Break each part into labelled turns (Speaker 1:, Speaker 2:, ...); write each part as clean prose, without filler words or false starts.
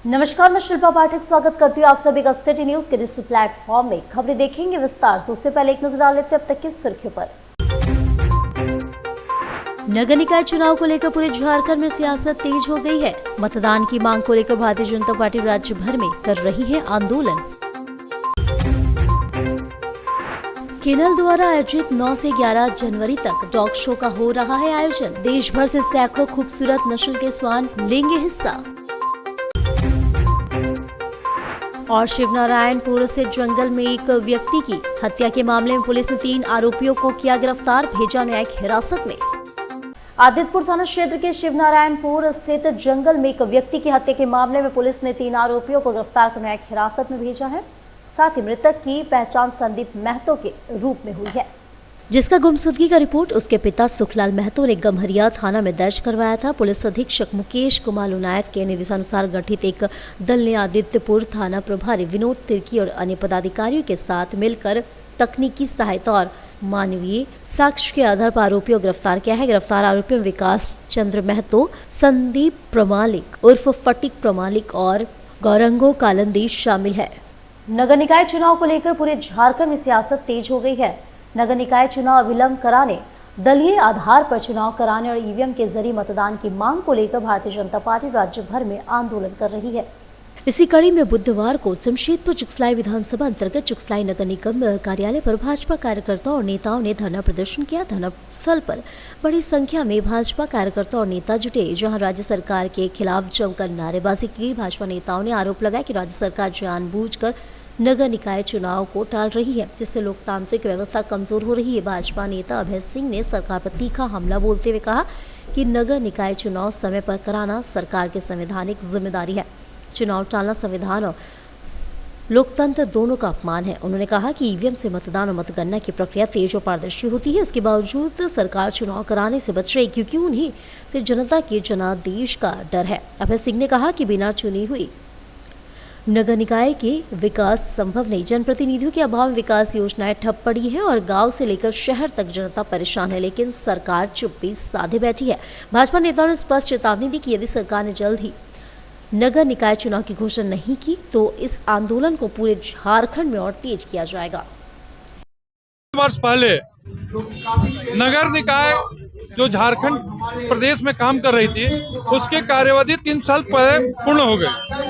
Speaker 1: नमस्कार, मैं शिल्पा पाठक स्वागत करती हूँ आप सभी का सिटी न्यूज के डिजिटल प्लेटफॉर्म में। खबरें देखेंगे विस्तार से, उससे पहले एक नजर डाल लेते हैं अब तक की सुर्खियों पर। नगर निकाय चुनाव को लेकर पूरे झारखंड में सियासत तेज हो गई है। मतदान की मांग को लेकर भारतीय जनता पार्टी राज्य भर में कर रही है आंदोलन। केनल द्वारा आयोजित 9 से 11 जनवरी तक डॉग शो का हो रहा है आयोजन। देश भर से सैकड़ों खूबसूरत नस्ल के श्वान लेंगे हिस्सा। और शिवनारायणपुर स्थित जंगल में एक व्यक्ति की हत्या के मामले में पुलिस ने 3 आरोपियों को किया गिरफ्तार, भेजा न्यायिक हिरासत में। आदित्यपुर थाना क्षेत्र के शिवनारायणपुर स्थित जंगल में एक व्यक्ति की हत्या के मामले में पुलिस ने 3 आरोपियों को गिरफ्तार कर न्यायिक हिरासत में भेजा है। साथ ही मृतक की पहचान संदीप महतो के रूप में हुई है, जिसका गुमशुदगी का रिपोर्ट उसके पिता सुखलाल महतो ने गम्हरिया थाना में दर्ज करवाया था। पुलिस अधीक्षक मुकेश कुमार लुनायत के निर्देशानुसार गठित एक दल ने आदित्यपुर थाना प्रभारी विनोद तिर्की और अन्य पदाधिकारियों के साथ मिलकर तकनीकी सहायता और मानवीय साक्ष्य के आधार पर आरोपियों को गिरफ्तार किया है। गिरफ्तार आरोपियों में विकास चंद्र महतो, संदीप प्रमालिक उर्फ फटिक प्रमालिक और गौरंगो कालंदीश शामिल है। नगर निकाय चुनाव को लेकर पूरे झारखंड में सियासत तेज हो गई है। नगर निकाय चुनाव अविलंब कराने, दलीय आधार पर चुनाव कराने और ईवीएम के जरिए मतदान की मांग को लेकर भारतीय जनता पार्टी राज्य भर में आंदोलन कर रही है। इसी कड़ी में बुधवार को जमशेदपुर चुगसलाई विधानसभा अंतर्गत चुगसलाई नगर निगम कार्यालय पर भाजपा कार्यकर्ताओं और नेताओं ने धरना प्रदर्शन किया। धरना स्थल पर बड़ी संख्या में भाजपा कार्यकर्ता और नेता जुटे, जहां राज्य सरकार के खिलाफ जमकर नारेबाजी की। भाजपा नेताओं ने आरोप लगाया कि राज्य सरकार जानबूझकर नगर निकाय चुनाव को टाल रही है, जिससे लोकतांत्रिक व्यवस्था कमजोर हो रही है। भाजपा नेता अभय सिंह ने सरकार पर तीखा हमला बोलते हुए कहा कि नगर निकाय चुनाव समय पर कराना सरकार की संवैधानिक जिम्मेदारी है। चुनाव टालना संविधान और लोकतंत्र दोनों का अपमान है। उन्होंने कहा कि ईवीएम से मतदान और मतगणना की प्रक्रिया तेज और पारदर्शी होती है। इसके बावजूद सरकार चुनाव कराने से बच रही, क्योंकि उन्हें से जनता के जनादेश का डर है। अभय सिंह ने कहा कि बिना चुनी हुई नगर निकाय के विकास संभव नहीं। जनप्रतिनिधियों के अभाव में विकास योजनाएं ठप पड़ी है और गांव से लेकर शहर तक जनता परेशान है, लेकिन सरकार चुप्पी साधे बैठी है। भाजपा नेताओं ने स्पष्ट चेतावनी दी कि यदि सरकार ने जल्द ही नगर निकाय चुनाव की घोषणा नहीं की तो इस आंदोलन को पूरे झारखंड में और तेज किया जाएगा।
Speaker 2: वर्ष पहले नगर निकाय जो झारखंड प्रदेश में काम कर रही थी, उसकी कार्यवधि 3 साल पहले पूर्ण हो गई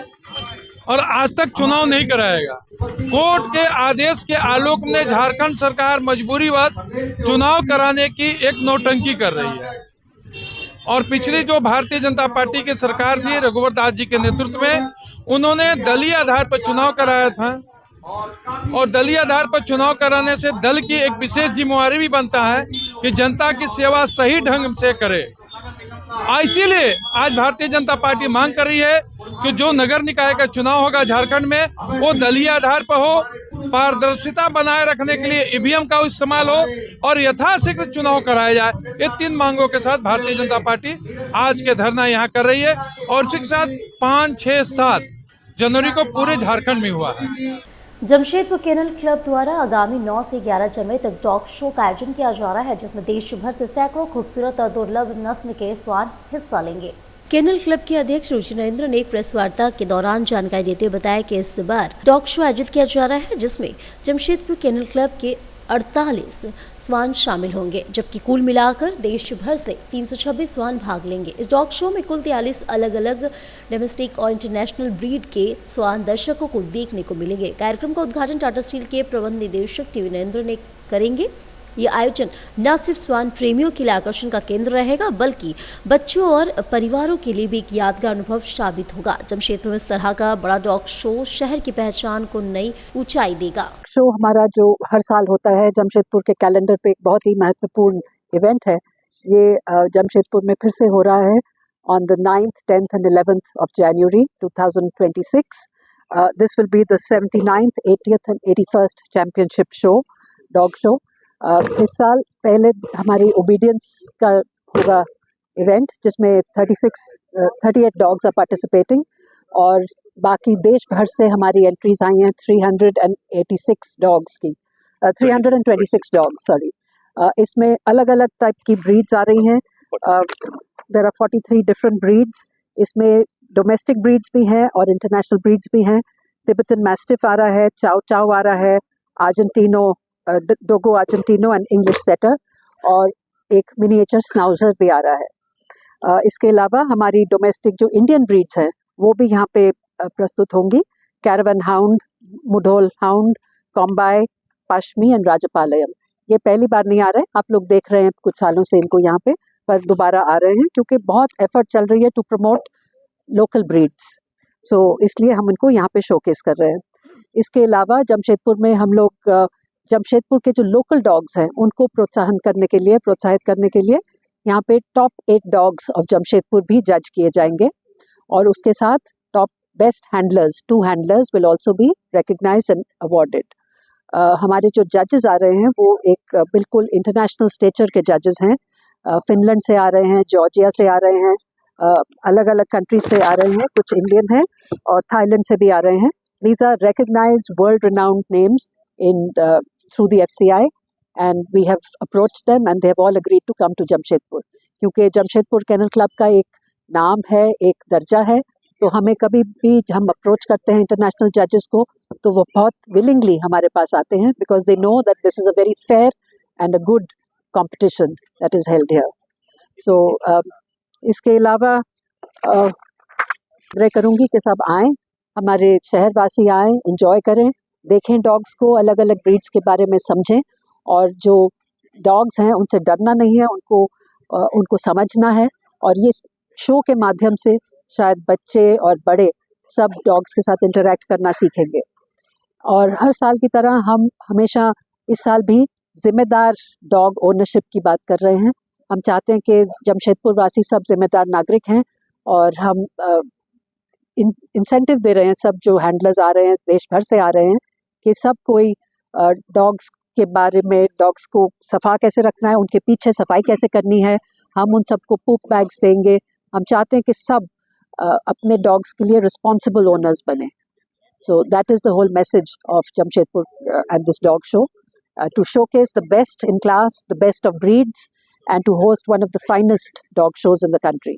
Speaker 2: और आज तक चुनाव नहीं कराएगा। कोर्ट के आदेश के आलोक में झारखंड सरकार मजबूरीवश चुनाव कराने की एक नौटंकी कर रही है। और पिछली जो भारतीय जनता पार्टी की सरकार थी रघुवर दास जी के नेतृत्व में, उन्होंने दलीय आधार पर चुनाव कराया था और दलीय आधार पर चुनाव कराने से दल की एक विशेष जिम्मेवारी भी बनता है कि जनता की सेवा सही ढंग से करे। इसीलिए आज भारतीय जनता पार्टी मांग कर रही है कि जो नगर निकाय का चुनाव होगा झारखंड में, वो दलीय आधार पर हो, पारदर्शिता बनाए रखने के लिए ईवीएम का इस्तेमाल हो और यथाशीघ्र चुनाव कराया जाए। ये 3 मांगों के साथ भारतीय जनता पार्टी आज के धरना यहाँ कर रही है और इसी के साथ 5, 6, 7 जनवरी को पूरे झारखंड में हुआ है।
Speaker 1: जमशेदपुर केनल क्लब द्वारा आगामी 9 से 11 जनवरी तक डॉग शो का आयोजन किया जा रहा है, जिसमें देश भर से सैकड़ों खूबसूरत और दुर्लभ नस्ल के श्वान हिस्सा लेंगे। केनल क्लब के अध्यक्ष रुचि नरेंद्र ने एक प्रेस वार्ता के दौरान जानकारी देते हुए बताया कि इस बार डॉग शो आयोजित किया जा रहा है, जिसमें जमशेदपुर केनल क्लब के 48 श्वान शामिल होंगे, जबकि कुल मिलाकर देश भर से 326 श्वान भाग लेंगे। इस डॉग शो में कुल 43 अलग अलग डोमेस्टिक और इंटरनेशनल ब्रीड के श्वान दर्शकों को देखने को मिलेंगे। कार्यक्रम का उद्घाटन टाटा स्टील के प्रबंध निदेशक टी नरेंद्र ने करेंगे। ये आयोजन न सिर्फ श्वान प्रेमियों के लिए आकर्षण का केंद्र रहेगा, बल्कि बच्चों और परिवारों के लिए भी एक यादगार अनुभव साबित होगा। जमशेदपुर में इस तरह का बड़ा डॉग शो शहर की पहचान को नई ऊंचाई देगा।
Speaker 3: शो हमारा जो हर साल होता है जमशेदपुर के कैलेंडर पे एक बहुत ही महत्वपूर्ण इवेंट है। ये जमशेदपुर में फिर से हो रहा है on the 9th, 10th and 11th of January 2026. This will be the 79th, 80th and 81st championship show, dog show. इस साल पहले हमारी ओबीडियंस का होगा इवेंट, जिसमें 38 डॉग्स आर पार्टिसिपेटिंग और बाकी देश भर से हमारी एंट्रीज आई हैं 386 डॉग्स की, 326 डॉग्स सॉरी। इसमें अलग अलग टाइप की ब्रीड्स आ रही हैं। There are 43 different breeds. इसमें डोमेस्टिक ब्रीड्स भी हैं और इंटरनेशनल ब्रीड्स भी हैं। तिब्बतन मैस्टिफ आ रहा है, चाउ चाउ आ रहा है, Argentino Dogo Argentino and English setter, और एक मिनिएचर स्नाउजर भी आ रहा है। इसके अलावा हमारी डोमेस्टिक जो इंडियन ब्रीड्स हैं वो भी यहाँ पे प्रस्तुत होंगी। Caravan hound, Mudhol hound, Kombai, Pashmi and Rajapalayam. ये पहली बार नहीं आ रहे हैं, आप लोग देख रहे हैं कुछ सालों से इनको यहाँ पे, पर दोबारा आ रहे हैं क्योंकि बहुत एफर्ट चल रही है टू प्रमोट लोकल ब्रीड्स। सो इसलिए हम इनको यहाँ पे शोकेस कर रहे हैं। इसके अलावा जमशेदपुर में हम लोग जमशेदपुर के जो लोकल डॉग्स हैं उनको प्रोत्साहित करने के लिए यहाँ पे टॉप 8 डॉग्स ऑफ जमशेदपुर भी जज किए जाएंगे, और उसके साथ top best handlers 2 handlers will also be recognised and awarded. हमारे जो जजेस आ रहे हैं वो एक बिल्कुल इंटरनेशनल स्टेचर के जजेस हैं। फिनलैंड से आ रहे हैं, जॉर्जिया से आ रहे हैं, अलग अलग कंट्रीज से आ रहे हैं, कुछ इंडियन हैं और थाईलैंड से भी आ रहे हैं। These are recognised world renowned names in through the FCI, and we have approached them and they have all agreed to come to Jamshedpur. क्योंकि जमशेदपुर केनल क्लब का एक नाम है, एक दर्जा है, तो हमें कभी भी हम अप्रोच करते हैं इंटरनेशनल जजेस को तो वो बहुत विलिंगली हमारे पास आते हैं, because they know that this is a very fair and a good competition that is held here. So इसके अलावा मैं करूँगी कि सब आएँ, हमारे शहरवासी आएँ, एंजॉय करें, देखें डॉग्स को, अलग अलग ब्रीड्स के बारे में समझें, और जो डॉग्स हैं उनसे डरना नहीं है, उनको समझना है। और ये शो के माध्यम से शायद बच्चे और बड़े सब डॉग्स के साथ इंटरैक्ट करना सीखेंगे। और हर साल की तरह हम हमेशा इस साल भी जिम्मेदार डॉग ओनरशिप की बात कर रहे हैं। हम चाहते हैं कि जमशेदपुर वासी सब जिम्मेदार नागरिक हैं, और हम इंसेंटिव दे रहे हैं सब जो हैंडलर्स आ रहे हैं, देश भर से आ रहे हैं, कि सब कोई डॉग्स के बारे में, डॉग्स को सफा कैसे रखना है, उनके पीछे सफाई कैसे करनी है, हम उन सबको पूप बैग्स देंगे। हम चाहते हैं कि सब अपने डॉग्स के लिए रिस्पॉन्सिबल ओनर्स बने। So that is the whole message of Jamshedpur at this dog show, to showcase the best in class, the best of breeds, and to host one of the finest dog shows in the country.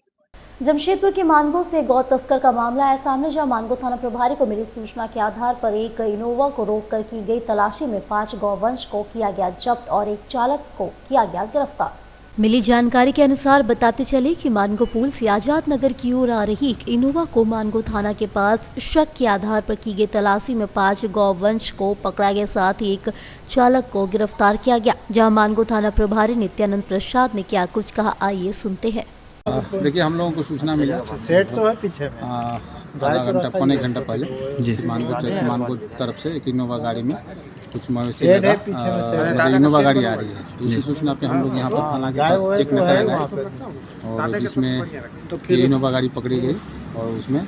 Speaker 1: Jamshedpur के मानगो से गौ तस्कर का मामला है सामने, जहां मानगो थाना प्रभारी को मिली सूचना के आधार पर एक इनोवा को रोककर की गई तलाशी में 5 गौवंश को किया गया जब्त और एक चालक को किया गया गिरफ्तार। मिली जानकारी के अनुसार बताते चले कि मानगो पुल से आजाद नगर की ओर आ रही एक इनोवा को मानगो थाना के पास शक के आधार पर की गई तलाशी में 5 गौवंश को पकड़ा गया, साथ ही एक चालक को गिरफ्तार किया गया। जहां मानगो थाना प्रभारी नित्यानंद प्रसाद ने क्या कुछ कहा, आइए सुनते हैं।
Speaker 4: देखिए, हम लोगों को सूचना मिला
Speaker 5: सेट तो है पीछे में
Speaker 4: आधा घंटा पौने घंटा पहले जी मानगो तरफ से एक इनोवा गाड़ी में कुछ मवेशी इनोवा गाड़ी आ रही है। दूसरी सूचना पे हम लोग यहाँ पर थाना के पास चेक में कराया गया, और जिसमें इनोवा गाड़ी पकड़ी गई और उसमें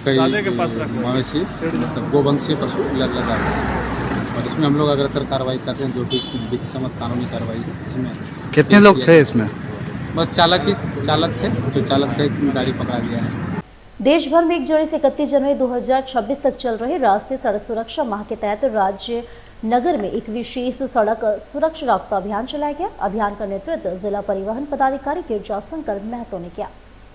Speaker 4: कई मवेशी मतलब गोवंशीय पशु लगा है, और इसमें हम लोग अग्रतर कार्रवाई करते हैं, जो भी विधि सम्मत कानूनी कार्रवाई है। इसमें
Speaker 5: कितने लोग थे इसमें?
Speaker 4: बस चालक थे, जो चालक से गाड़ी पकड़ा गया है।
Speaker 1: देश भर में 1 जनवरी से 31 जनवरी 2026 तक चल रहे राष्ट्रीय सड़क सुरक्षा माह के तहत राज्य नगर में एक विशेष सड़क सुरक्षा जागरूकता अभियान चलाया गया। अभियान का नेतृत्व जिला परिवहन पदाधिकारी गिरजा शंकर महतो ने किया।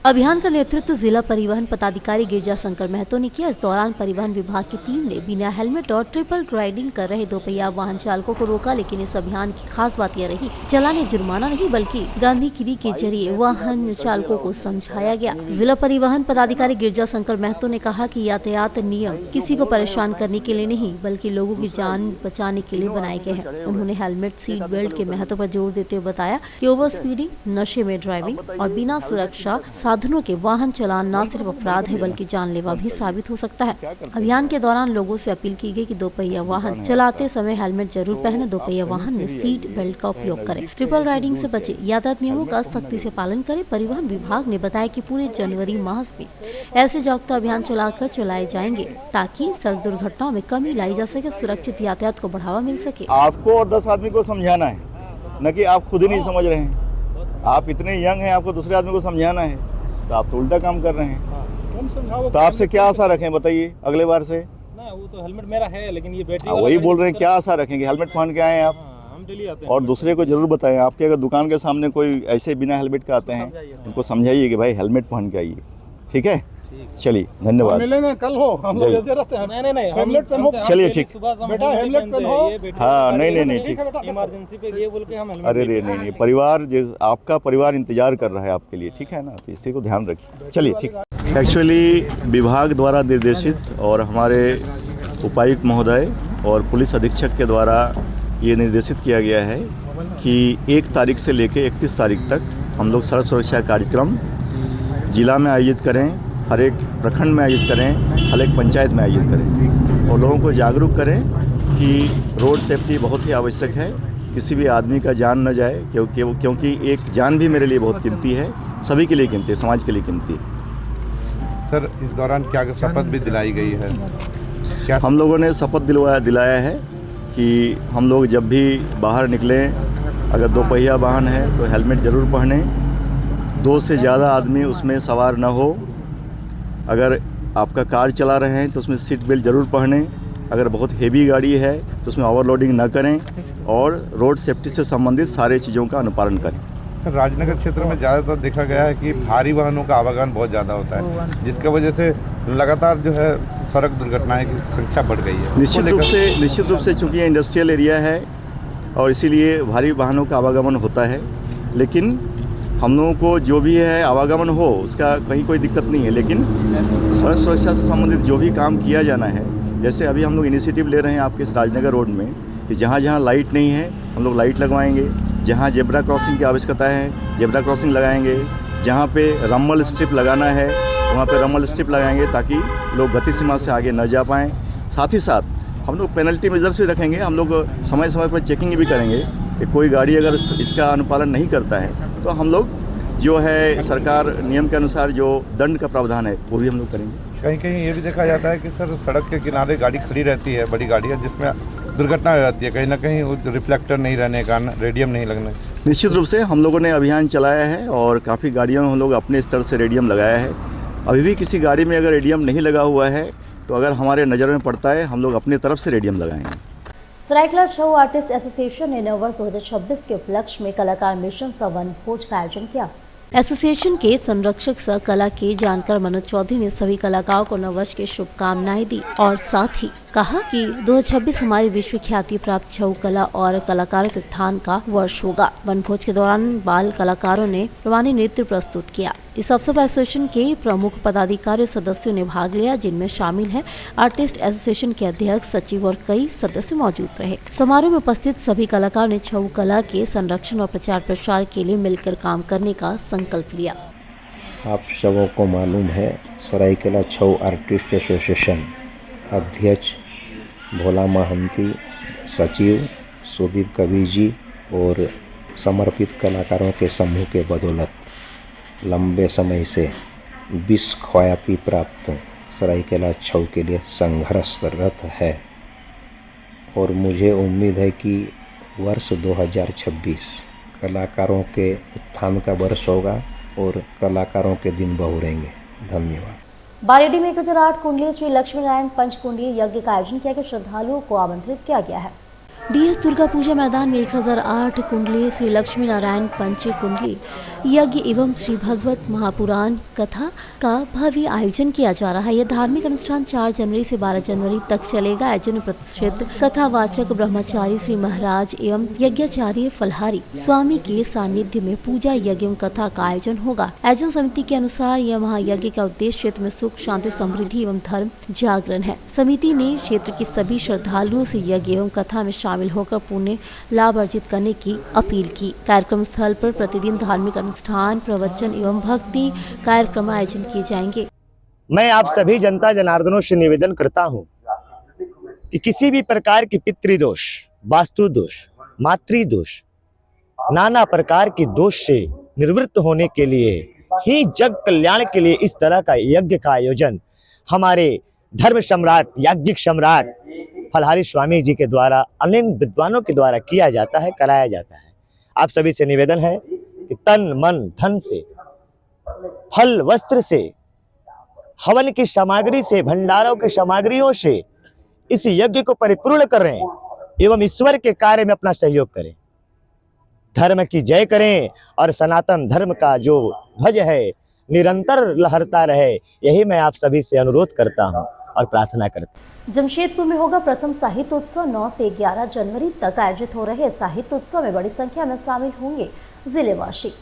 Speaker 1: अभियान का नेतृत्व जिला परिवहन पदाधिकारी गिरजा शंकर महतो ने किया। इस दौरान परिवहन विभाग की टीम ने बिना हेलमेट और ट्रिपल राइडिंग कर रहे 2 पहिया वाहन चालकों को रोका, लेकिन इस अभियान की खास बात यह रही, चलाने जुर्माना नहीं बल्कि गांधीगिरी के जरिए वाहन चालकों को समझाया गया। जिला परिवहन पदाधिकारी गिरजा शंकर महतो ने कहा कि यातायात नियम किसी को परेशान करने के लिए नहीं बल्कि लोगों की जान बचाने के लिए बनाए गए हैं। उन्होंने हेलमेट, सीट बेल्ट के महत्व पर जोर देते हुए बताया कि ओवर स्पीडिंग, नशे में ड्राइविंग और बिना सुरक्षा साधनों के वाहन चलान न सिर्फ अपराध है बल्कि जानलेवा भी साबित हो सकता है। अभियान के दौरान लोगों से अपील की गई कि 2 पहिया वाहन चलाते समय हेलमेट जरूर पहने, 2 पहिया वाहन में सीट बेल्ट का उपयोग करें, ट्रिपल राइडिंग से बचे, यातायात नियमों का सख्ती से पालन करें। परिवहन विभाग ने बताया कि पूरे जनवरी माह में ऐसे जागरूकता अभियान चलाकर चलाए जाएंगे ताकि सड़क दुर्घटनाओं में कमी लाई जा सके, सुरक्षित यातायात को बढ़ावा मिल सके।
Speaker 6: आपको और 10 आदमी को समझाना है, न कि आप खुद ही नहीं समझ रहे हैं। आप इतने यंग हैं, आपको दूसरे आदमी को समझाना है, तो आप तो उल्टा काम कर रहे हैं। तो आपसे क्या आशा रखें बताइए अगले बार से?
Speaker 7: ना, वो तो हेलमेट मेरा है, लेकिन ये बैटरी
Speaker 6: वही बोल रहे हैं, क्या आशा रखेंगे? हेलमेट पहन के आए हैं आप,
Speaker 7: हम डेली आते हैं।
Speaker 6: और दूसरे को जरूर बताएं। आपके अगर दुकान के सामने कोई ऐसे बिना हेलमेट के आते हैं, उनको समझाइए कि भाई हेलमेट पहन के आइए, ठीक है? चलिए धन्यवाद।
Speaker 5: मिलेंगे कल हो हम लोग ऐसे रहते हैं।
Speaker 7: नहीं
Speaker 5: हेमलेट पहनो।
Speaker 6: चलिए ठीक।
Speaker 5: बेटा हेमलेट पहनो।
Speaker 6: हाँ नहीं ठीक।
Speaker 7: इमरजेंसी पे ये बोल के हम हेलमेट
Speaker 6: अरे रे नहीं परिवार आपका परिवार इंतजार कर रहा है आपके लिए, ठीक है ना, तो इसी को ध्यान रखिए। चलिए ठीक। एक्चुअली विभाग द्वारा निर्देशित और हमारे उपायुक्त महोदय और पुलिस अधीक्षक के द्वारा ये निर्देशित किया गया है कि 1 तारीख से लेकर 31 तारीख तक हम लोग सड़क सुरक्षा कार्यक्रम जिला में आयोजित करें, हर एक प्रखंड में आयोजित करें, हर एक पंचायत में आयोजित करें और लोगों को जागरूक करें कि रोड सेफ्टी बहुत ही आवश्यक है, किसी भी आदमी का जान न जाए, क्योंकि एक जान भी मेरे लिए बहुत कीमती है, सभी के लिए कीमती है, समाज के लिए कीमती है।
Speaker 8: सर इस दौरान क्या शपथ भी दिलाई गई है? क्या
Speaker 6: हम लोगों ने शपथ दिलाया है कि हम लोग जब भी बाहर निकलें, अगर 2 पहिया वाहन है तो हेलमेट ज़रूर पहनें, 2 से ज़्यादा आदमी उसमें सवार न हो, अगर आपका कार चला रहे हैं तो उसमें सीट बेल्ट ज़रूर पहनें, अगर बहुत हेवी गाड़ी है तो उसमें ओवरलोडिंग न करें और रोड सेफ्टी से संबंधित सारे चीज़ों का अनुपालन करें।
Speaker 8: सर राजनगर क्षेत्र में ज़्यादातर देखा गया है कि भारी वाहनों का आवागमन बहुत ज़्यादा होता है, जिसकी वजह से लगातार जो है सड़क दुर्घटनाएं की संख्या बढ़ गई है।
Speaker 6: निश्चित रूप से चूँकि ये इंडस्ट्रियल एरिया है और इसीलिए भारी वाहनों का आवागमन होता है, लेकिन हम लोगों को जो भी है आवागमन हो उसका कहीं कोई दिक्कत नहीं है, लेकिन सड़क सुरक्षा से संबंधित जो भी काम किया जाना है, जैसे अभी हम लोग इनिशिएटिव ले रहे हैं आपके इस राजनगर रोड में कि जहाँ जहाँ लाइट नहीं है हम लोग लाइट लगवाएंगे, जहाँ जेब्रा क्रॉसिंग की आवश्यकता है जेब्रा क्रॉसिंग लगाएंगे, जहाँ पे रम्मल स्ट्रिप लगाना है वहाँ पे रम्मल स्ट्रिप लगाएंगे ताकि लोग गति सीमा से आगे न जा पाएँ। साथ ही साथ हम लोग पेनल्टी मेजर्स भी रखेंगे, हम लोग समय समय पर चेकिंग भी करेंगे कि कोई गाड़ी अगर इसका अनुपालन नहीं करता है तो हम लोग जो है सरकार नियम के अनुसार जो दंड का प्रावधान है वो भी हम लोग करेंगे।
Speaker 8: कहीं कहीं ये भी देखा जाता है कि सर सड़क के किनारे गाड़ी खड़ी रहती है, बड़ी गाड़ियाँ, जिसमें दुर्घटना हो जाती है, कहीं ना कहीं वो रिफ्लेक्टर नहीं रहने के कारण, रेडियम नहीं लगने।
Speaker 6: निश्चित रूप से हम लोगों ने अभियान चलाया है और काफ़ी गाड़ियों में हम लोग अपने स्तर से रेडियम लगाया है। अभी भी किसी गाड़ी में अगर रेडियम नहीं लगा हुआ है तो अगर हमारे नज़र में पड़ता है हम लोग अपनी तरफ से रेडियम लगाएंगे।
Speaker 1: सरायकेला छऊ आर्टिस्ट एसोसिएशन ने नववर्ष 2026 के उपलक्ष्य में कलाकार मिशन सा वन भोज का आयोजन किया। एसोसिएशन के संरक्षक सह कला के जानकार मनोज चौधरी ने सभी कलाकारों को नववर्ष की शुभकामनाएं दी और साथ ही कहा कि 2026 हमारी विश्व ख्याति प्राप्त छऊ कला और कलाकारों के उत्थान का वर्ष होगा। वनभोज के दौरान बाल कलाकारों ने रूमानी नृत्य प्रस्तुत किया। इस अवसर पर एसोसिएशन के प्रमुख पदाधिकारी सदस्यों ने भाग लिया, जिनमें शामिल है आर्टिस्ट एसोसिएशन के अध्यक्ष, सचिव और कई सदस्य मौजूद रहे। समारोह में उपस्थित सभी कलाकारों ने छऊ कला के संरक्षण और प्रचार प्रसार के लिए मिलकर काम करने का संकल्प लिया।
Speaker 9: आप सबों को मालूम है सरायकेला छऊ आर्टिस्ट एसोसिएशन अध्यक्ष भोला महंती, सचिव सुदीप कवि जी और समर्पित कलाकारों के समूह के बदौलत लंबे समय से विश्व ख्याति प्राप्त सरायकेला छऊ के लिए संघर्षरत है और मुझे उम्मीद है कि वर्ष 2026 कलाकारों के उत्थान का वर्ष होगा और कलाकारों के दिन बहुरेंगे। धन्यवाद।
Speaker 1: बारेडी में 1008 कुंडली श्री लक्ष्मी नारायण पंचकुंडली यज्ञ का आयोजन किया गया। श्रद्धालुओं को आमंत्रित किया गया है। डीएस दुर्गा पूजा मैदान में 1008 कुंडली श्री लक्ष्मी नारायण पंच कुंडली यज्ञ एवं श्री भगवत महापुराण कथा का भव्य आयोजन किया जा रहा है। यह धार्मिक अनुष्ठान 4 जनवरी से 12 जनवरी तक चलेगा। आयोजन प्रसिद्ध कथावाचक ब्रह्मचारी श्री महाराज एवं यज्ञाचार्य फलहारी स्वामी के सानिध्य में पूजा यज्ञ एवं कथा का आयोजन होगा। आयोजन समिति के अनुसार यह महायज्ञ का उद्देश्य क्षेत्र में सुख शांति समृद्धि एवं धर्म जागरण है। समिति ने क्षेत्र के सभी श्रद्धालुओं से यज्ञ एवं कथा में शामिल होकर पुण्य लाभ अर्जित करने की अपील की। कार्यक्रम स्थल पर प्रतिदिन धार्मिक अनुष्ठान, प्रवचन एवं भक्ति कार्यक्रम आयोजन किए जाएंगे।
Speaker 10: मैं आप सभी जनता जनार्दनों से निवेदन करता हूं कि किसी भी प्रकार की पितृदोष, वास्तु दोष, मातृदोष, नाना प्रकार की दोष से निवृत्त होने के लिए ही जग कल्याण के लिए इस तरह का यज्ञ का आयोजन हमारे धर्म सम्राट, याज्ञिक सम्राट फलहारी स्वामी जी के द्वारा, अनेक विद्वानों के द्वारा किया जाता है, कराया जाता है। आप सभी से निवेदन है कि तन मन धन से, फल वस्त्र से, हवन की सामग्री से, भंडारों की सामग्रियों से इस यज्ञ को परिपूर्ण करें एवं ईश्वर के कार्य में अपना सहयोग करें। धर्म की जय करें और सनातन धर्म का जो ध्वज है, निरंतर लहरता रहे, यही मैं आप सभी से अनुरोध करता हूँ और प्रार्थना करता हूँ।
Speaker 1: जमशेदपुर में होगा प्रथम साहित्य उत्सव। 9 से 11 जनवरी तक आयोजित हो रहे साहित्य उत्सव में बड़ी संख्या में शामिल होंगे जिलेवासी।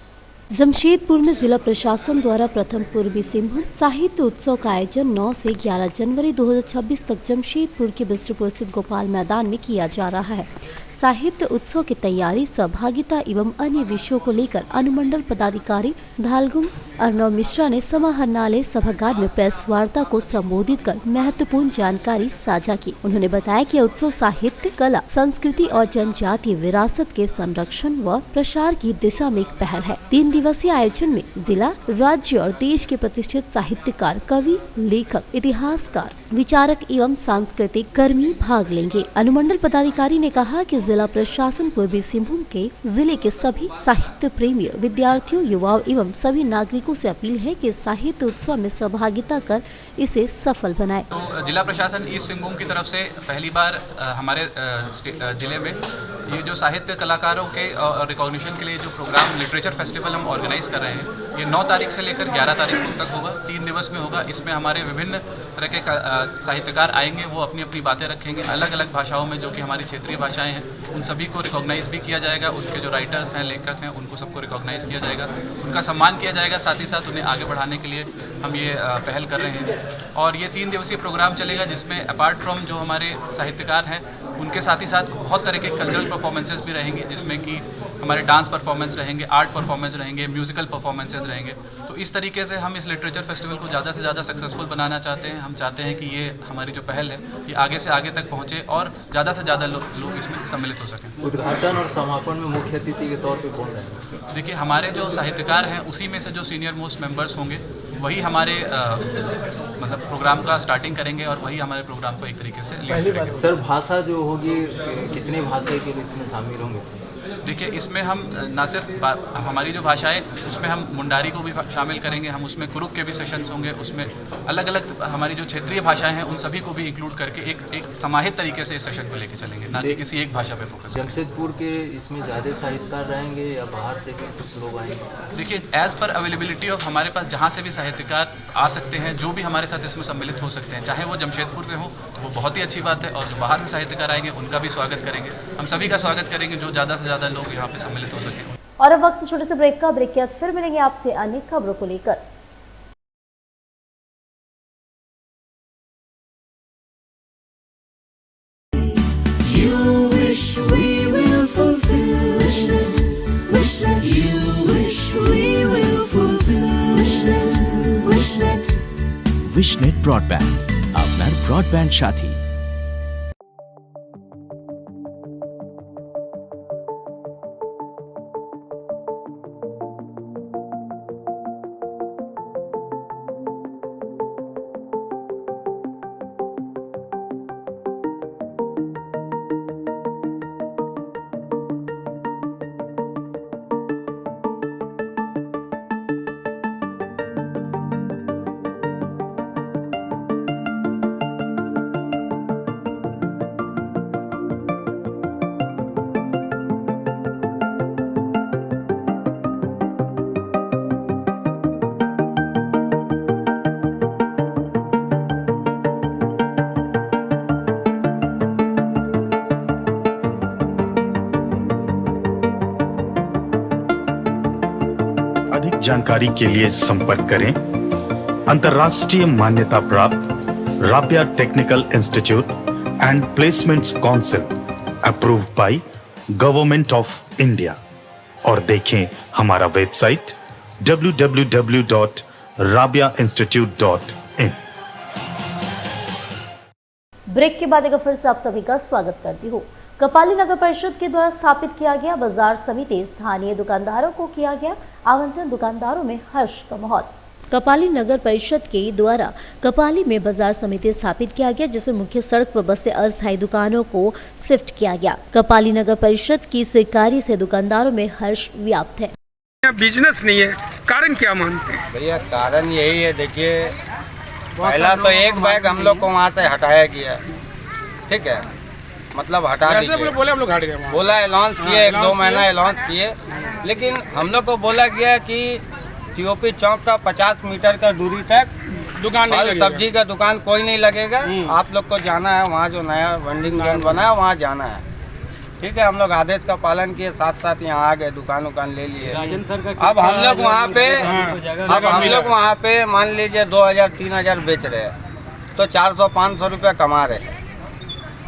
Speaker 1: जमशेदपुर में जिला प्रशासन द्वारा प्रथम पूर्वी सिंहभूम साहित्य उत्सव का आयोजन 9 से 11 जनवरी 2026 तक जमशेदपुर के बिस्ट्रपुर स्थित गोपाल मैदान में किया जा रहा है। साहित्य उत्सव की तैयारी, सहभागिता एवं अन्य विषयों को लेकर अनुमंडल पदाधिकारी धालगुम अर्णव मिश्रा ने समाहरणालय सभागार में प्रेस वार्ता को संबोधित कर महत्वपूर्ण जानकारी साझा की। उन्होंने बताया कि उत्सव साहित्य, कला, संस्कृति और जनजातीय विरासत के संरक्षण व प्रसार की दिशा में एक पहल है। 3 दिवसीय आयोजन में जिला, राज्य और देश के प्रतिष्ठित साहित्यकार, कवि, लेखक, इतिहासकार, विचारक एवं सांस्कृतिक कर्मी भाग लेंगे। अनुमंडल पदाधिकारी ने कहा कि जिला प्रशासन पूर्वी सिंहभूम के जिले के सभी साहित्य प्रेमियों, विद्यार्थियों, युवाओं एवं सभी नागरिकों से अपील है कि साहित्य उत्सव में सहभागिता कर इसे सफल बनाए।
Speaker 11: तो जिला प्रशासन ईस्ट सिंहभूम की तरफ से पहली बार हमारे जिले में ये जो साहित्य कलाकारों के रिकॉग्निशन के लिए जो प्रोग्राम लिटरेचर फेस्टिवल हम ऑर्गेनाइज कर रहे हैं, ये 9 तारीख से लेकर 11 तारीख तक होगा। 3 दिवस में होगा। इसमें हमारे विभिन्न तरह के साहित्यकार आएंगे, वो अपनी अपनी बातें रखेंगे अलग अलग भाषाओं में, जो कि हमारी क्षेत्रीय भाषाएं हैं। उन सभी को रिकॉग्नाइज भी किया जाएगा। उनके जो राइटर्स हैं, लेखक हैं, उनको सबको रिकॉग्नाइज किया जाएगा, उनका सम्मान किया जाएगा। साथ ही साथ उन्हें आगे बढ़ाने के लिए हम ये पहल कर रहे हैं। और ये 3 दिवसीय प्रोग्राम चलेगा, जिसमें अपार्ट फ्रॉम जो हमारे साहित्यकार हैं, उनके साथ ही साथ बहुत तरह के कल्चरल परफॉर्मेंसेस भी रहेंगे, जिसमें कि हमारे डांस परफॉर्मेंस रहेंगे, आर्ट परफॉर्मेंस रहेंगे, म्यूजिकल परफॉर्मेंसेस रहेंगे। तो इस तरीके से हम इस लिटरेचर फेस्टिवल को ज़्यादा से ज़्यादा सक्सेसफुल बनाना चाहते हैं। हम चाहते हैं कि ये हमारी जो पहल है ये आगे से आगे तक पहुँचे और ज़्यादा से ज़्यादा लोग इसमें सम्मिलित हो सकें।
Speaker 12: उद्घाटन और समापन में मुख्य अतिथि के तौर पे कौन रहेगा?
Speaker 11: देखिए, हमारे जो साहित्यकार हैं उसी में से जो सीनियर मोस्ट मेंबर्स होंगे वही हमारे मतलब प्रोग्राम का स्टार्टिंग करेंगे और वही हमारे प्रोग्राम को एक तरीके से लीड करेंगे।
Speaker 12: सर, भाषा जो होगी, कितनी भाषा के लिए इसमें शामिल होंगे सर?
Speaker 11: देखिए, इसमें हम ना सिर्फ हमारी जो भाषा है उसमें हम मुंडारी को भी शामिल करेंगे, हम उसमें कुरुक के भी सेशंस होंगे, उसमें अलग अलग हमारी जो क्षेत्रीय भाषाएं हैं उन सभी को भी इंक्लूड करके एक समाहित तरीके से इस सेशन को लेकर चलेंगे, ना कि किसी एक भाषा पे फोकस।
Speaker 12: जमशेदपुर के इसमें ज़्यादा साहित्यकार रहेंगे या बाहर से भी कुछ लोग आएंगे?
Speaker 11: देखिए, एज पर अवेलेबिलिटी ऑफ हमारे पास जहाँ से भी साहित्यकार आ सकते हैं, जो भी हमारे साथ इसमें सम्मिलित हो सकते हैं, चाहे वो जमशेदपुर से हो तो वो बहुत ही अच्छी बात है, और जो बाहर से साहित्यकार आएंगे उनका भी स्वागत करेंगे। हम सभी का स्वागत करेंगे, जो ज़्यादा से ज़्यादा लोग यहाँ पे सम्मिलित हो सके।
Speaker 1: और अब वक्त छोटे से ब्रेक का। ब्रेक के बाद फिर मिलेंगे आपसे अन्य खबरों को लेकर।
Speaker 13: विशनेट ब्रॉडबैंड, আপনার ব্রডব্যান্ড সাথী।
Speaker 14: अधिक जानकारी के लिए संपर्क करें अंतर्राष्ट्रीय मान्यता प्राप्त Rabia technical institute and placements council approved by government of India, और देखें हमारा वेबसाइट www.rabiainstitute.in।
Speaker 1: ब्रेक के बाद एक फिर से आप सभी का स्वागत करती हूँ। कपाली नगर परिषद के द्वारा स्थापित किया गया बाजार समिति, स्थानीय दुकानदारों को किया गया आवंटन, दुकानदारों में हर्ष का माहौल। कपाली नगर परिषद के द्वारा कपाली में बाजार समिति स्थापित किया गया, जिसमें मुख्य सड़क पर बसे अस्थायी दुकानों को शिफ्ट किया गया। कपाली नगर परिषद की इस कार्य से दुकानदारों में हर्ष व्याप्त है।
Speaker 15: बिजनेस नहीं है, कारण क्या मानते हैं?
Speaker 16: भैया, कारण यही है, देखिए, पहला तो एक बैग हम लोग को वहाँ से हटाया गया, ठीक है, मतलब हटा दीजिए,
Speaker 15: बोले हम लोग हट गए,
Speaker 16: बोला, अनाउंस किए, 1-2 महीना अनाउंस किए, लेकिन हम लोग को बोला गया कि टीओपी चौक का 50 मीटर का दूरी तक
Speaker 15: दुकान नहीं
Speaker 16: फल
Speaker 15: लगेगा।
Speaker 16: सब्जी का दुकान कोई नहीं लगेगा। आप लोग को जाना है वहाँ जो नया वेंडिंग जोन बना है वहाँ जाना है। ठीक है, हम लोग आदेश का पालन किए, साथ साथ यहाँ आ गए, दुकान ले लिए। अब हम लोग वहाँ पे मान लीजिए 2000-3000 बेच रहे हैं तो 400-500 रुपये कमा रहे हैं।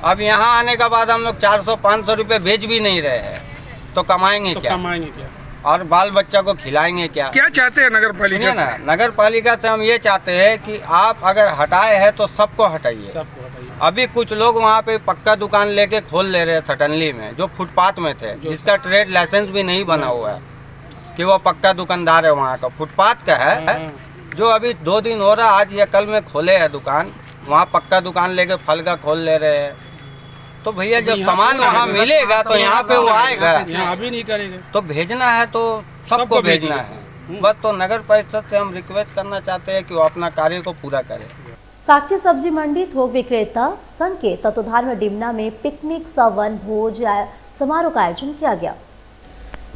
Speaker 16: अब यहाँ आने के बाद हम लोग 400-500 रुपये बेच भी नहीं रहे हैं तो कमाएंगे क्या? और बाल बच्चा को खिलाएंगे क्या?
Speaker 15: क्या चाहते हैं नगर पालिका से?
Speaker 16: नगर पालिका से हम ये चाहते हैं कि आप अगर हटाए हैं तो सबको हटाइए। अभी कुछ लोग वहाँ पे पक्का दुकान लेके खोल ले रहे हैं सडनली में, जो फुटपाथ में थे, जिसका ट्रेड लाइसेंस भी नहीं बना हुआ है कि वो पक्का दुकानदार है, वहाँ का फुटपाथ का है। जो अभी 2 दिन हो रहा, आज या कल में खोले है दुकान, वहाँ पक्का दुकान लेके फल का खोल ले रहे हैं। तो भैया जब सामान वहाँ मिलेगा तो यहाँ पे वो आएगा,
Speaker 15: अभी नहीं करेंगे
Speaker 16: तो भेजना है तो सबको भेजना है। बस तो नगर परिषद से हम रिक्वेस्ट करना चाहते हैं कि वो अपना कार्य को पूरा करे।
Speaker 1: साक्षी सब्जी मंडी थोक विक्रेता संघ के तत्वाधान में डिमना में पिकनिक सह वन भोज समारोह का आयोजन किया गया।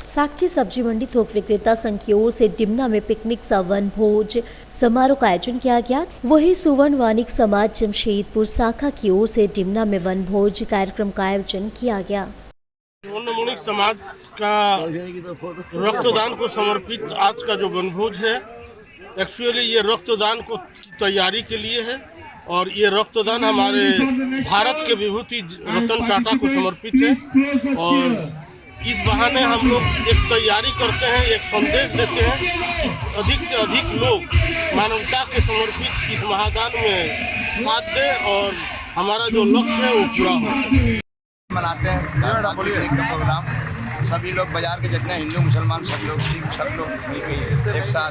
Speaker 1: साक्षी सब्जी मंडी थोक विक्रेता संघ की ओर से डिमना में पिकनिक सह वन भोज समारोह का आयोजन किया गया। वहीं सुवर्ण वानिक समाज जमशेदपुर शाखा की ओर से डिमना में वन भोज कार्यक्रम का आयोजन किया गया।
Speaker 5: सुवर्ण वानिक समाज का रक्तदान को समर्पित आज का जो वनभोज है, एक्चुअली ये रक्तदान को तैयारी के लिए है और ये रक्तदान हमारे भारत के विभूति रतन टाटा को समर्पित है। और इस बहाने हम लोग एक तैयारी करते हैं, एक संदेश देते हैं कि अधिक से अधिक लोग मानवता के समर्पित इस महादान में साथ दें और हमारा जो लक्ष्य है वो पूरा हो।
Speaker 16: मनाते हैं प्रोग्राम, सभी लोग बाजार के जितने हिंदू मुसलमान सब लोग मिलकर एक साथ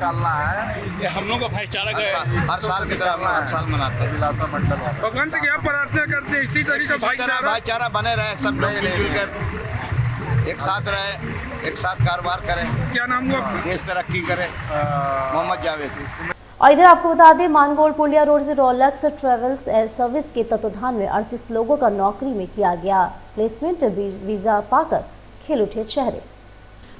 Speaker 15: ये हम लोग का भाईचारा का
Speaker 16: हर साल की तरह हर साल मनाते हैं।
Speaker 15: भगवान से क्या प्रार्थना करते हैं इसी तरीके से
Speaker 16: भाईचारा बने रहे, सब लोग मिलजुल कर एक साथ रहे, एक साथ कारोबार करें।
Speaker 15: क्या नाम हुआ?
Speaker 16: देश तरक्की करे। मोहम्मद जावेद।
Speaker 1: और इधर आपको बता दें, मानगोल पुलिया रोड से रोलेक्स ट्रेवल्स एयर सर्विस के तत्वाधान में 38 लोगों का नौकरी में किया गया प्लेसमेंट। वीजा पाकर खिल उठे चेहरे।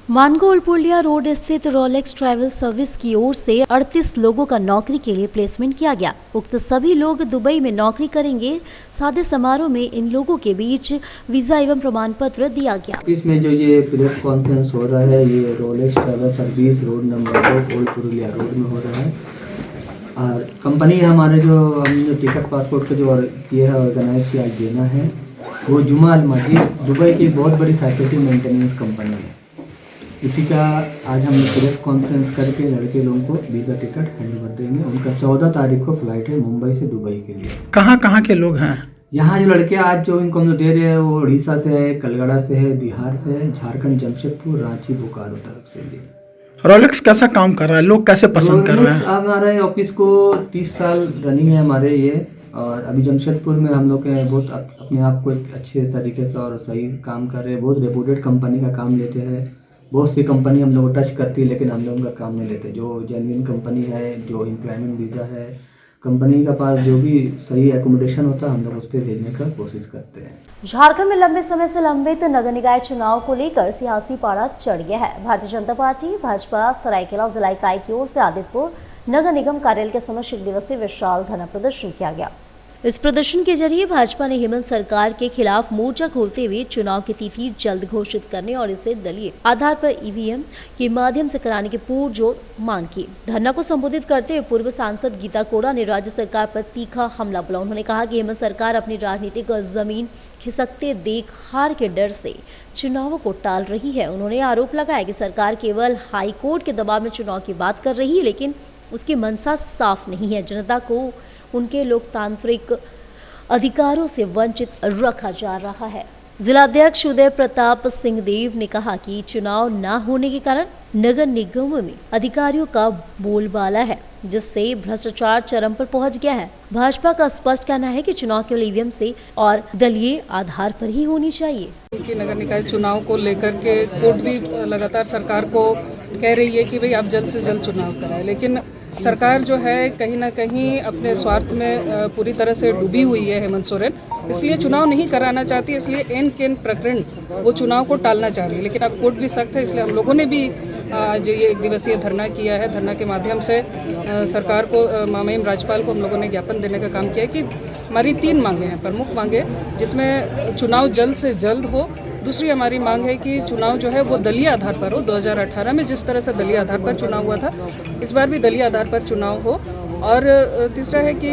Speaker 1: मानगोल पुलिया रोड स्थित रोलेक्स ट्रैवल सर्विस की ओर से 38 लोगों का नौकरी के लिए प्लेसमेंट किया गया। उक्त सभी लोग दुबई में नौकरी करेंगे। सादे समारोह में इन लोगों के बीच वीजा एवं प्रमाण पत्र दिया गया।
Speaker 12: इसमें जो ये प्रेस कॉन्फ्रेंस हो रहा है, ये Rolex travel service road number 2 old Purulia road में हो रहा है। और कंपनी हमारे जो हमने टिकट पासपोर्ट का जो किया है ऑर्गेनाइज किया देना है, वो जुमा अल मस्जिद दुबई की बहुत बड़ी फैसिलिटी मेंटेनेंस कंपनी है। इसी का आज हम प्रेस कॉन्फ्रेंस करके लड़के लोगों को वीज़ा टिकट हैंड ओवर देंगे। उनका 14 तारीख को फ्लाइट है मुंबई से दुबई के लिए।
Speaker 15: कहाँ के लोग हैं
Speaker 12: यहाँ? जो लड़के आज जो इनको हम दे रहे हैं वो उड़ीसा से है, कलगड़ा से है, बिहार से है, झारखंड, जमशेदपुर, रांची, बोकारो तरफ से। ये
Speaker 15: रोलेक्स कैसा काम कर रहा है, लोग कैसे पसंद कर रहे हैं?
Speaker 12: हमारे ऑफिस को 30 साल रनिंग है हमारे ये, और अभी जमशेदपुर में हम लोग बहुत अपने आप को एक अच्छे तरीके से और सही काम कर रहे हैं। बहुत रेपुटेड कंपनी का काम लेते हैं। बहुत सी कंपनी हम लोग टच करती है लेकिन हम लोग उनका काम नहीं लेते। जो जेन्युइन कंपनी है, जो एम्प्लॉयमेंट वीज़ा है, कंपनी का पास जो भी सही एकोमोडेशन होता है हम लोग उस पर भेजने का कोशिश करते हैं।
Speaker 1: झारखंड में लंबे समय से लंबित नगर निकाय चुनाव को लेकर सियासी पारा चढ़ गया है। भारतीय जनता पार्टी भाजपा सरायकेला जिला इकाई की ओर से आदित्यपुर नगर निगम कार्यालय के समक्ष 1 दिवसीय विशाल धरना प्रदर्शन किया गया। इस प्रदर्शन के जरिए भाजपा ने हेमंत सरकार के खिलाफ मोर्चा खोलते हुए चुनाव की तिथि जल्द घोषित करने और इसे दलीय आधार पर ईवीएम के माध्यम से कराने की पुरजोर मांग की। धरना को संबोधित करते हुए पूर्व सांसद गीता कोड़ा ने राज्य सरकार पर तीखा हमला बोला। उन्होंने कहा कि हेमंत सरकार अपनी राजनीतिक जमीन खिसकते देख हार के डर से चुनावों को टाल रही है। उन्होंने आरोप लगाया कि सरकार केवल हाई कोर्ट के दबाव में चुनाव की बात कर रही है, लेकिन उसकी मंशा साफ नहीं है। जनता को उनके लोकतांत्रिक अधिकारों से वंचित रखा जा रहा है। जिलाध्यक्ष उदय प्रताप सिंह देव ने कहा कि चुनाव न होने के कारण नगर निगमों में अधिकारियों का बोलबाला है, जिससे भ्रष्टाचार चरम पर पहुंच गया है। भाजपा का स्पष्ट कहना है कि चुनाव केवल ईवीएम से और दलीय आधार पर ही होनी चाहिए।
Speaker 17: कि नगर निकाय चुनाव को लेकर के कोर्ट भी लगातार सरकार को कह रही है कि भाई आप जल्द से जल्द चुनाव कराएं, लेकिन सरकार जो है कहीं ना कहीं अपने स्वार्थ में पूरी तरह से डूबी हुई है हेमंत सोरेन, इसलिए चुनाव नहीं कराना चाहती। इसलिए एन केन प्रकरण वो चुनाव को टालना चाह रही है, लेकिन अब कोर्ट भी सख्त है, इसलिए हम लोगों ने भी आज ये 1 दिवसीय धरना किया है। धरना के माध्यम से सरकार को, माननीय राज्यपाल को हम लोगों ने ज्ञापन देने का काम किया है कि हमारी 3 मांगे हैं, प्रमुख मांगे, जिसमें चुनाव जल्द से जल्द हो। दूसरी हमारी मांग है कि चुनाव जो है वो दलीय आधार पर हो। 2018 में जिस तरह से दलीय आधार पर चुनाव हुआ था, इस बार भी दलीय आधार पर चुनाव हो। और तीसरा है कि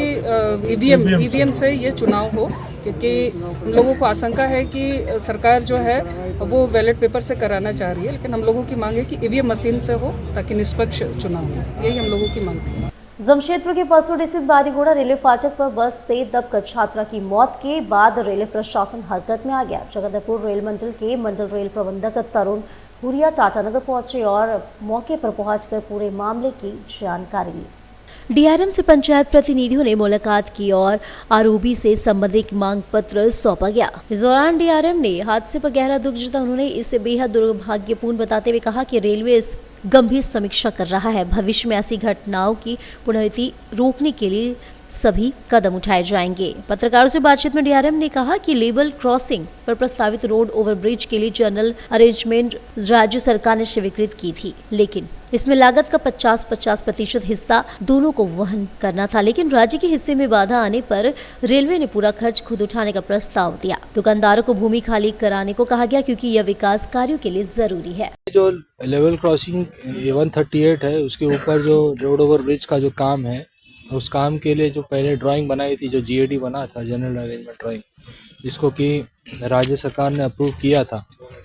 Speaker 17: ईवीएम से ये चुनाव हो, क्योंकि हम लोगों को आशंका है कि सरकार जो है वो बैलेट पेपर से कराना चाह रही है, लेकिन हम लोगों की मांग है कि ईवीएम मशीन से हो ताकि निष्पक्ष चुनाव हो। यही हम लोगों की मांग है।
Speaker 1: जमशेदपुर के पसोड स्थित बारीगोड़ा रेलवे फाटक पर बस से दबकर छात्रा की मौत के बाद रेलवे प्रशासन हरकत में आ गया। जगदलपुर रेल मंडल के मंडल रेल प्रबंधक तरुण हुरिया टाटानगर पहुंचे और मौके पर पहुंचकर पूरे मामले की जानकारी ली। डीआरएम से पंचायत प्रतिनिधियों ने मुलाकात की और आरोपी से संबंधित मांग पत्र सौंपा गया। इस दौरान डीआरएम ने हादसे पर गहरा दुख जताया। उन्होंने इसे बेहद दुर्भाग्यपूर्ण बताते हुए कहा कि रेलवे इस गंभीर समीक्षा कर रहा है। भविष्य में ऐसी घटनाओं की पुनरावृत्ति रोकने के लिए सभी कदम उठाए जाएंगे। पत्रकारों से बातचीत में डीआरएम ने कहा कि लेवल क्रॉसिंग पर प्रस्तावित रोड ओवरब्रिज के लिए जनरल अरेंजमेंट राज्य सरकार ने स्वीकृत की थी, लेकिन इसमें लागत का 50-50% हिस्सा दोनों को वहन करना था। लेकिन राज्य के हिस्से में बाधा आने पर रेलवे ने पूरा खर्च खुद उठाने का प्रस्ताव दिया। दुकानदारों को भूमि खाली कराने को कहा गया, क्योंकि यह विकास कार्यों के लिए जरूरी है।
Speaker 18: जो लेवल क्रॉसिंग 138 है, उसके ऊपर जो रोड ओवर ब्रिज का जो काम है, उस काम के लिए जो पहले ड्राइंग बनाई थी, जो जीएडी बना था, जनरल अरेंजमेंट ड्राइंग, जिसको कि राज्य सरकार ने अप्रूव किया था,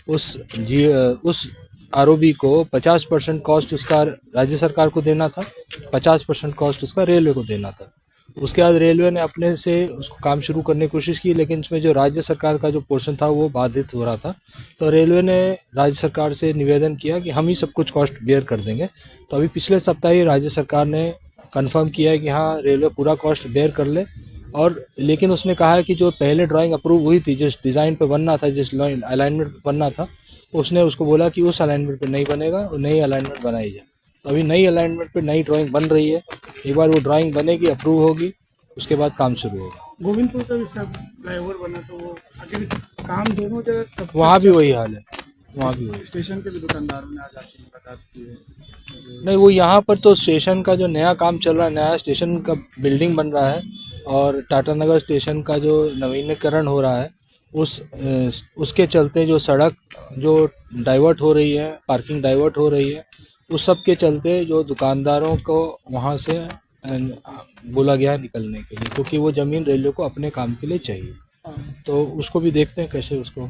Speaker 18: उस आरओबी को 50% कॉस्ट उसका राज्य सरकार को देना था, 50% कॉस्ट उसका रेलवे को देना था। उसके बाद रेलवे ने अपने से उसको काम शुरू करने की कोशिश की, लेकिन उसमें जो राज्य सरकार का जो पोर्शन था वो बाधित हो रहा था। तो रेलवे ने राज्य सरकार से निवेदन किया कि हम ही सब कुछ कॉस्ट बेयर कर देंगे। तो अभी पिछले सप्ताह ही राज्य सरकार ने कंफर्म किया है कि हाँ, रेलवे पूरा कॉस्ट बेयर कर ले। और लेकिन उसने कहा है कि जो पहले ड्राइंग अप्रूव हुई थी, जिस डिज़ाइन पे बनना था, जिस अलाइनमेंट पे बनना था, उसने उसको बोला कि उस अलाइनमेंट पे नहीं बनेगा और नई अलाइनमेंट बनाई जाए। तो अभी नई अलाइनमेंट पे नई ड्राइंग बन रही है। एक बार वो ड्राइंग बनेगी, अप्रूव होगी, उसके बाद काम शुरू होगा।
Speaker 15: गोविंदपुर का भी सब फ्लाईओवर बना, तो वो आगे काम दोनों जगह,
Speaker 18: वहाँ भी वही हाल है, वहाँ भी वही।
Speaker 15: स्टेशन के भी दुकानदारों ने आज आपसे मुलाकात की है?
Speaker 18: नहीं, वो यहाँ पर तो स्टेशन का जो नया काम चल रहा है, नया स्टेशन का बिल्डिंग बन रहा है, और टाटानगर स्टेशन का जो नवीनीकरण हो रहा है, उसके चलते जो सड़क जो डाइवर्ट हो रही है, पार्किंग डाइवर्ट हो रही है, उस सब के चलते जो दुकानदारों को वहाँ से बोला गया है निकलने के लिए, क्योंकि वो ज़मीन रेलवे को अपने काम के लिए चाहिए। तो उसको भी देखते हैं कैसे उसको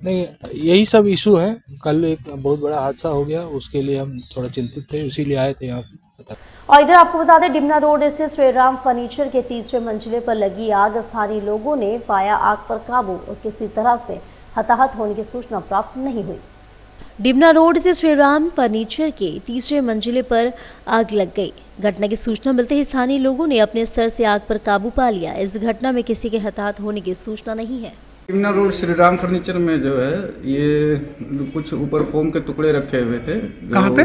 Speaker 18: नहीं, यही सब इशू है। कल एक बहुत बड़ा हादसा हो गया, उसके लिए हम थोड़ा चिंतित थे, इसीलिए आए थे यहाँ।
Speaker 1: और इधर आपको बता दें, डिमना रोड स्थित श्री राम फर्नीचर के 3रे मंजिले पर लगी आग, स्थानीय लोगों ने पाया आग पर काबू और किसी तरह से हताहत होने की सूचना प्राप्त नहीं हुई। डिमना रोड स्थित श्री राम फर्नीचर के 3रे मंजिले पर आग लग गई। घटना की सूचना मिलते ही स्थानीय लोगों ने अपने स्तर से आग पर काबू पा लिया। इस घटना में किसी के हताहत होने की सूचना नहीं है।
Speaker 19: डिमना रोड श्री राम फर्नीचर में जो है, ये कुछ ऊपर फोम के टुकड़े रखे हुए थे।
Speaker 15: कहाँ पे?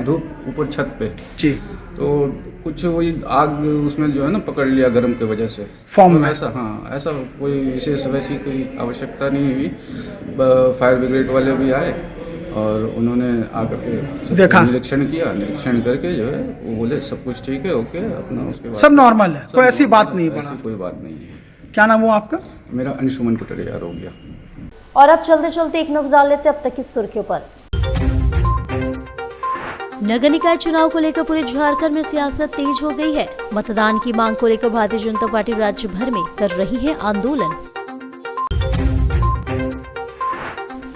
Speaker 19: ऊपर छत पे
Speaker 15: जी।
Speaker 19: तो कुछ वही आग उसमें जो है ना पकड़ लिया गर्म की वजह से।
Speaker 15: फोम में?
Speaker 19: ऐसा, हाँ, ऐसा कोई विशेष वैसी कोई आवश्यकता नहीं हुई। फायर ब्रिगेड वाले भी आए और उन्होंने आकर के निरीक्षण किया। निरीक्षण करके जो है वो बोले सब कुछ ठीक है, ओके, अपना उसके बाद
Speaker 15: सब नॉर्मल है, कोई ऐसी बात नहीं पड़ा?
Speaker 19: कोई बात नहीं है।
Speaker 15: क्या नाम हुआ आपका?
Speaker 19: मेरा अंशुमन कुटरिया हो गया।
Speaker 1: और अब चलते चलते एक नजर डाल लेते अब तक की सुर्खियों पर। नगर निकाय चुनाव को लेकर पूरे झारखंड में सियासत तेज हो गई है। मतदान की मांग को लेकर भारतीय जनता पार्टी राज्य भर में कर रही है आंदोलन।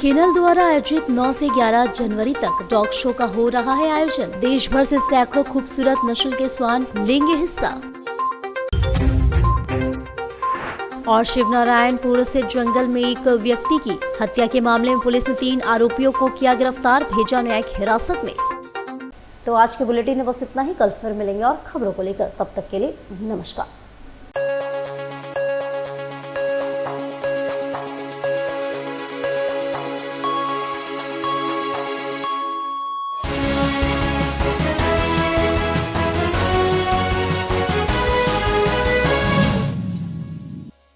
Speaker 1: केनल द्वारा आयोजित 9 से 11 जनवरी तक डॉग शो का हो रहा है आयोजन। देश भर से सैकड़ों खूबसूरत नस्ल के श्वान लेंगे हिस्सा। और शिवनारायणपुर स्थित जंगल में एक व्यक्ति की हत्या के मामले में पुलिस ने 3 आरोपियों को किया गिरफ्तार, भेजा न्यायिक हिरासत में। तो आज के बुलेटिन में बस इतना ही। कल फिर मिलेंगे और खबरों को लेकर, तब तक के लिए नमस्कार।